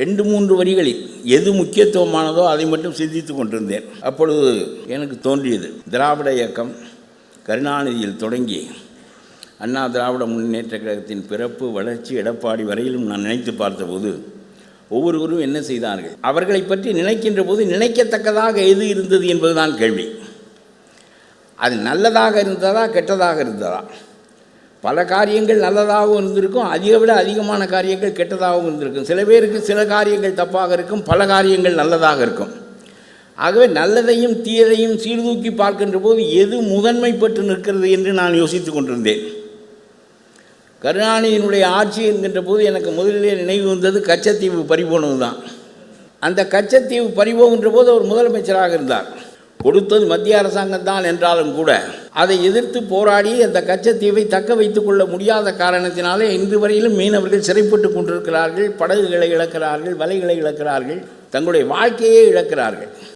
2-3 வரிகளில் எது முக்கியத்துவமானதோ அதை மட்டும் சிந்தித்து கொண்டிருந்தேன். அப்பொழுது எனக்கு தோன்றியது, திராவிட இயக்கம் கருணாநிதியில் தொடங்கி அண்ணா திராவிட முன்னேற்ற கழகத்தின் பிறப்பு, வளர்ச்சி, எடப்பாடி வரையிலும் நான் நினைத்து பார்த்தபோது ஒவ்வொருவரும் என்ன செய்தார்கள், அவர்களை பற்றி நினைக்கின்ற போது நினைக்கத்தக்கதாக எது இருந்தது என்பதுதான் கேள்வி. அது நல்லதாக இருந்ததா கெட்டதாக இருந்ததா? பல காரியங்கள் நல்லதாகவும் இருந்திருக்கும், அதை விட அதிகமான காரியங்கள் கெட்டதாகவும் இருந்திருக்கும். சில பேருக்கு சில காரியங்கள் தப்பாக இருக்கும், பல காரியங்கள் நல்லதாக இருக்கும். ஆகவே நல்லதையும் தீயதையும் சீர்தூக்கி பார்க்கின்ற போது எது முதன்மை பெற்று நிற்கிறது என்று நான் யோசித்து கொண்டிருந்தேன். கருணாநிதியினுடைய ஆட்சி என்கின்ற போது எனக்கு முதலிலே நினைவு வந்தது கச்சத்தீவு பறிபோனது தான். அந்த கச்சத்தீவு பறிபோகின்ற போது அவர் முதலமைச்சராக இருந்தார். கொடுத்தது மத்திய அரசாங்கம் தான் என்றாலும் கூட அதை எதிர்த்து போராடி அந்த கச்சத்தீவை தக்க வைத்துக் கொள்ள முடியாத காரணத்தினாலே இன்று வரையிலும் மீனவர்கள் சிறைப்பட்டு கொண்டிருக்கிறார்கள். படகுகளை இழக்கிறார்கள், வலைகளை இழக்கிறார்கள், தங்களுடைய வாழ்க்கையே இழக்கிறார்கள்.